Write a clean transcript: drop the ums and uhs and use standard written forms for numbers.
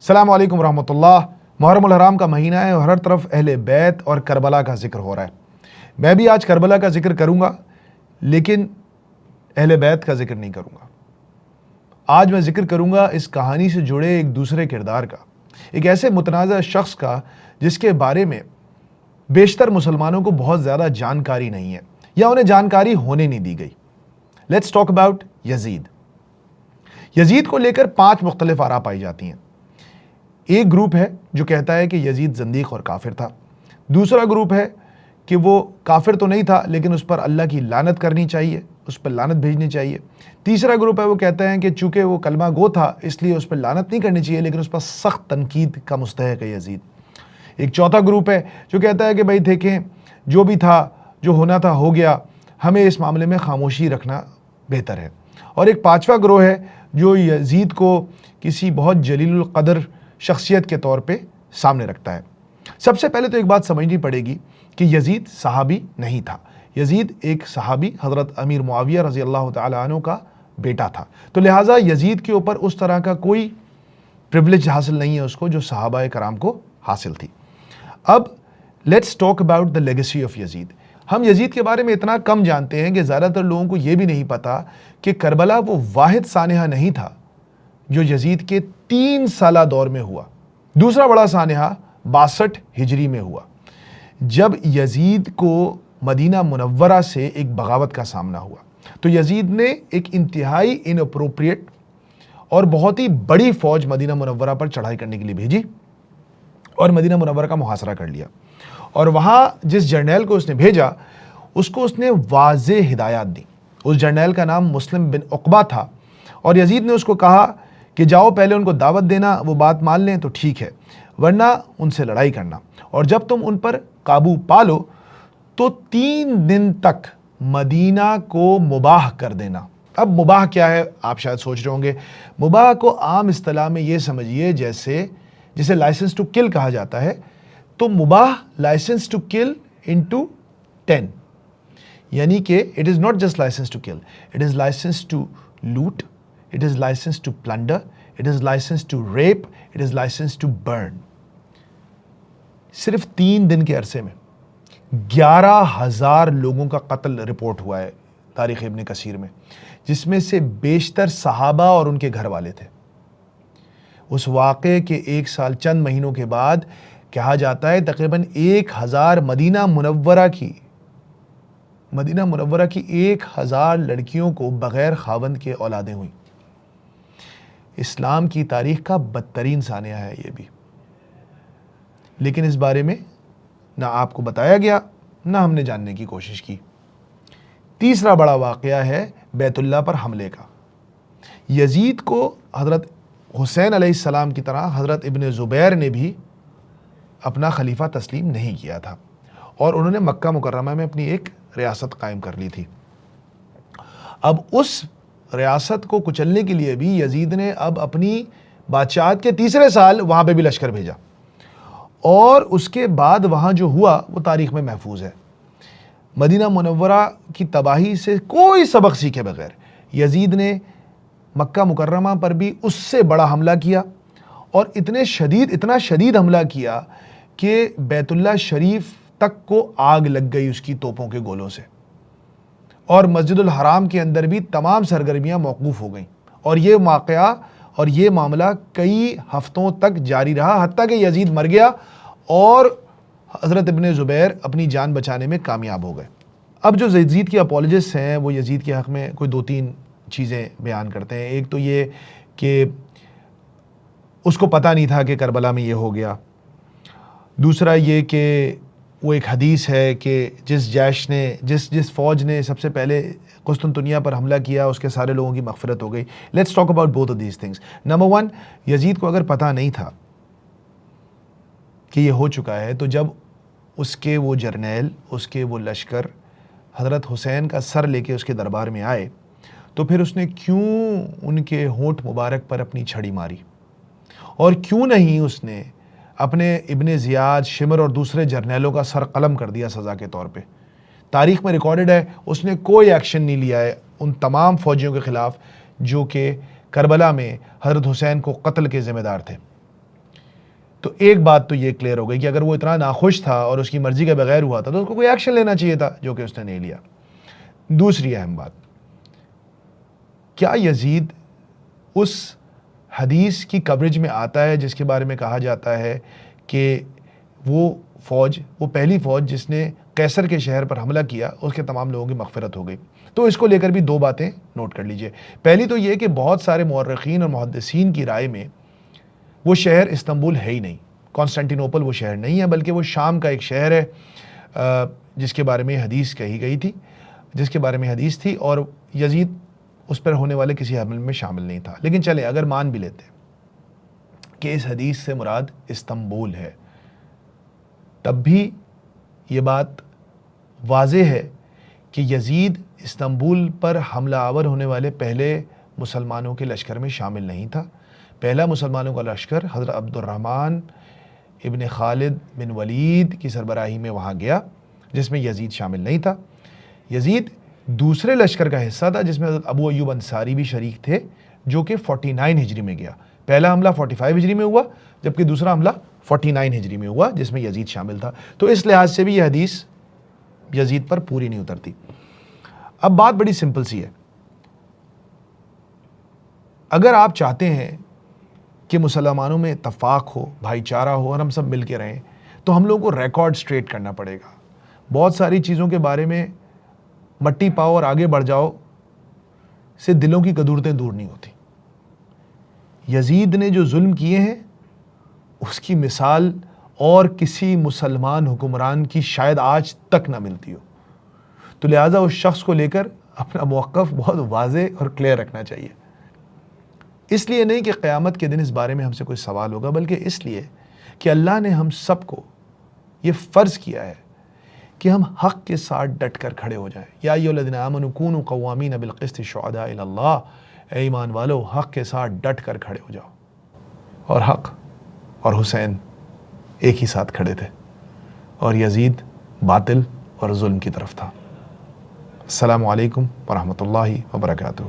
السلام علیکم ورحمۃ اللہ۔ محرم الحرام کا مہینہ ہے اور ہر طرف اہل بیت اور کربلا کا ذکر ہو رہا ہے۔ میں بھی آج کربلا کا ذکر کروں گا، لیکن اہل بیت کا ذکر نہیں کروں گا۔ آج میں ذکر کروں گا اس کہانی سے جڑے ایک دوسرے کردار کا، ایک ایسے متنازع شخص کا جس کے بارے میں بیشتر مسلمانوں کو بہت زیادہ جانکاری نہیں ہے یا انہیں جانکاری ہونے نہیں دی گئی۔ لیٹس ٹاک اباؤٹ یزید۔ یزید کو لے کر 5 مختلف آراء پائی جاتی ہیں۔ ایک گروپ ہے جو کہتا ہے کہ یزید زندیق اور کافر تھا۔ دوسرا گروپ ہے کہ وہ کافر تو نہیں تھا لیکن اس پر اللہ کی لعنت کرنی چاہیے، اس پر لعنت بھیجنی چاہیے۔ تیسرا گروپ ہے وہ کہتے ہیں کہ چونکہ وہ کلمہ گو تھا اس لیے اس پر لعنت نہیں کرنی چاہیے لیکن اس پر سخت تنقید کا مستحق ہے یزید۔ ایک چوتھا گروپ ہے جو کہتا ہے کہ بھائی دیکھیں جو بھی تھا، جو ہونا تھا ہو گیا، ہمیں اس معاملے میں خاموشی رکھنا بہتر ہے۔ اور ایک 5واں گروہ ہے جو یزید کو کسی بہت جلیل القدر شخصیت کے طور پہ سامنے رکھتا ہے۔ سب سے پہلے تو ایک بات سمجھنی پڑے گی کہ یزید صحابی نہیں تھا۔ یزید ایک صحابی حضرت امیر معاویہ رضی اللہ تعالی عنہ کا بیٹا تھا، تو لہٰذا یزید کے اوپر اس طرح کا کوئی پریولیج حاصل نہیں ہے اس کو جو صحابہ کرام کو حاصل تھی۔ اب let's talk about the legacy of Yazid. ہم یزید کے بارے میں اتنا کم جانتے ہیں کہ زیادہ تر لوگوں کو یہ بھی نہیں پتا کہ کربلا وہ واحد سانحہ نہیں تھا جو یزید کے 3 سالہ دور میں ہوا۔ دوسرا بڑا سانحہ 62 ہجری میں ہوا جب یزید کو مدینہ منورہ سے ایک بغاوت کا سامنا ہوا، تو یزید نے ایک انتہائی اناپروپریٹ اور بہت ہی بڑی فوج مدینہ منورہ پر چڑھائی کرنے کے لیے بھیجی اور مدینہ منورہ کا محاصرہ کر لیا۔ اور وہاں جس جرنیل کو اس نے بھیجا اس کو اس نے واضح ہدایات دی۔ اس جرنیل کا نام مسلم بن عقبہ تھا اور یزید نے اس کو کہا کہ جاؤ پہلے ان کو دعوت دینا، وہ بات مان لیں تو ٹھیک ہے، ورنہ ان سے لڑائی کرنا، اور جب تم ان پر قابو پالو تو 3 دن تک مدینہ کو مباح کر دینا۔ اب مباح کیا ہے آپ شاید سوچ رہے ہوں گے۔ مباح کو عام اصطلاح میں یہ سمجھیے جسے لائسنس ٹو کل کہا جاتا ہے، تو مباح لائسنس ٹو کل انٹو 10، یعنی کہ it is not just licence to kill, it is licence to loot, it is license to plunder, it is license to rape, it is license to burn۔ صرف 3 دن کے عرصے میں 11,000 لوگوں کا قتل رپورٹ ہوا ہے تاریخ ابن کثیر میں، جس میں سے بیشتر صحابہ اور ان کے گھر والے تھے۔ اس واقعے کے 1 سال چند مہینوں کے بعد کہا جاتا ہے تقریباً 1,000 مدینہ منورہ کی 1,000 لڑکیوں کو بغیر خاوند کے اولادیں ہوئیں۔ اسلام کی تاریخ کا بدترین سانحہ ہے یہ بھی، لیکن اس بارے میں نہ آپ کو بتایا گیا نہ ہم نے جاننے کی کوشش کی۔ تیسرا بڑا واقعہ ہے بیت اللہ پر حملے کا۔ یزید کو حضرت حسین علیہ السلام کی طرح حضرت ابن زبیر نے بھی اپنا خلیفہ تسلیم نہیں کیا تھا اور انہوں نے مکہ مکرمہ میں اپنی ایک ریاست قائم کر لی تھی۔ اب اس ریاست کو کچلنے کے لیے بھی یزید نے اب اپنی بادشاہت کے 3 سال وہاں پہ بھی لشکر بھیجا، اور اس کے بعد وہاں جو ہوا وہ تاریخ میں محفوظ ہے۔ مدینہ منورہ کی تباہی سے کوئی سبق سیکھے بغیر یزید نے مکہ مکرمہ پر بھی اس سے بڑا حملہ کیا، اور اتنا شدید حملہ کیا کہ بیت اللہ شریف تک کو آگ لگ گئی اس کی توپوں کے گولوں سے، اور مسجد الحرام کے اندر بھی تمام سرگرمیاں موقوف ہو گئیں، اور یہ واقعہ اور یہ معاملہ کئی ہفتوں تک جاری رہا، حتیٰ کہ یزید مر گیا اور حضرت ابن زبیر اپنی جان بچانے میں کامیاب ہو گئے۔ اب جو یزید کی اپولوجسٹ ہیں وہ یزید کے حق میں کوئی 2-3 چیزیں بیان کرتے ہیں۔ ایک تو یہ کہ اس کو پتہ نہیں تھا کہ کربلا میں یہ ہو گیا۔ دوسرا یہ کہ وہ ایک حدیث ہے کہ جس فوج نے سب سے پہلے قسطنطنیہ پر حملہ کیا اس کے سارے لوگوں کی مغفرت ہو گئی۔ Let's talk about both of these things. Number 1، یزید کو اگر پتہ نہیں تھا کہ یہ ہو چکا ہے، تو جب اس کے وہ جرنیل، اس کے وہ لشکر حضرت حسین کا سر لے کے اس کے دربار میں آئے، تو پھر اس نے کیوں ان کے ہونٹ مبارک پر اپنی چھڑی ماری، اور کیوں نہیں اس نے اپنے ابن زیاد، شمر اور دوسرے جرنیلوں کا سر قلم کر دیا سزا کے طور پہ۔ تاریخ میں ریکارڈڈ ہے اس نے کوئی ایکشن نہیں لیا ہے ان تمام فوجیوں کے خلاف جو کہ کربلا میں حضرت حسین کو قتل کے ذمہ دار تھے۔ تو ایک بات تو یہ کلیئر ہو گئی کہ اگر وہ اتنا ناخوش تھا اور اس کی مرضی کے بغیر ہوا تھا تو اس کو کوئی ایکشن لینا چاہیے تھا، جو کہ اس نے نہیں لیا۔ دوسری اہم بات، کیا یزید اس حدیث کی کوریج میں آتا ہے جس کے بارے میں کہا جاتا ہے کہ وہ پہلی فوج جس نے قیصر کے شہر پر حملہ کیا، اس کے تمام لوگوں کی مغفرت ہو گئی؟ تو اس کو لے کر بھی دو باتیں نوٹ کر لیجئے۔ پہلی تو یہ کہ بہت سارے مورخین اور محدثین کی رائے میں وہ شہر استنبول ہے ہی نہیں، کانسٹینٹینوپل وہ شہر نہیں ہے، بلکہ وہ شام کا ایک شہر ہے جس کے بارے میں حدیث کہی گئی تھی، جس کے بارے میں حدیث تھی، اور یزید اس پر ہونے والے کسی حملے میں شامل نہیں تھا۔ لیکن چلے اگر مان بھی لیتے کہ اس حدیث سے مراد استنبول ہے، تب بھی یہ بات واضح ہے کہ یزید استنبول پر حملہ آور ہونے والے پہلے مسلمانوں کے لشکر میں شامل نہیں تھا۔ پہلا مسلمانوں کا لشکر حضرت عبد الرحمن ابن خالد بن ولید کی سربراہی میں وہاں گیا، جس میں یزید شامل نہیں تھا۔ یزید دوسرے لشکر کا حصہ تھا جس میں حضرت ابو ایوب انصاری بھی شریک تھے، جو کہ 49 ہجری میں گیا۔ پہلا حملہ 45 ہجری میں ہوا، جبکہ دوسرا حملہ 49 ہجری میں ہوا، جس میں یزید شامل تھا۔ تو اس لحاظ سے بھی یہ حدیث یزید پر پوری نہیں اترتی۔ اب بات بڑی سمپل سی ہے، اگر آپ چاہتے ہیں کہ مسلمانوں میں اتفاق ہو، بھائی چارہ ہو اور ہم سب مل کے رہیں، تو ہم لوگوں کو ریکارڈ سٹریٹ کرنا پڑے گا۔ بہت ساری چیزوں کے بارے میں مٹی پاؤ اور آگے بڑھ جاؤ سے دلوں کی قدورتیں دور نہیں ہوتی۔ یزید نے جو ظلم کیے ہیں اس کی مثال اور کسی مسلمان حکمران کی شاید آج تک نہ ملتی ہو، تو لہٰذا اس شخص کو لے کر اپنا موقف بہت واضح اور کلیئر رکھنا چاہیے۔ اس لیے نہیں کہ قیامت کے دن اس بارے میں ہم سے کوئی سوال ہوگا، بلکہ اس لیے کہ اللہ نے ہم سب کو یہ فرض کیا ہے کہ ہم حق کے ساتھ ڈٹ کر کھڑے ہو جائیں۔ یا ایھا الذین آمنوا کونوا قوامین بالقسط شہداء للہ، اے ایمان والو حق کے ساتھ ڈٹ کر کھڑے ہو جاؤ۔ اور حق اور حسین ایک ہی ساتھ کھڑے تھے، اور یزید باطل اور ظلم کی طرف تھا۔ السلام علیکم ورحمۃ اللہ وبرکاتہ۔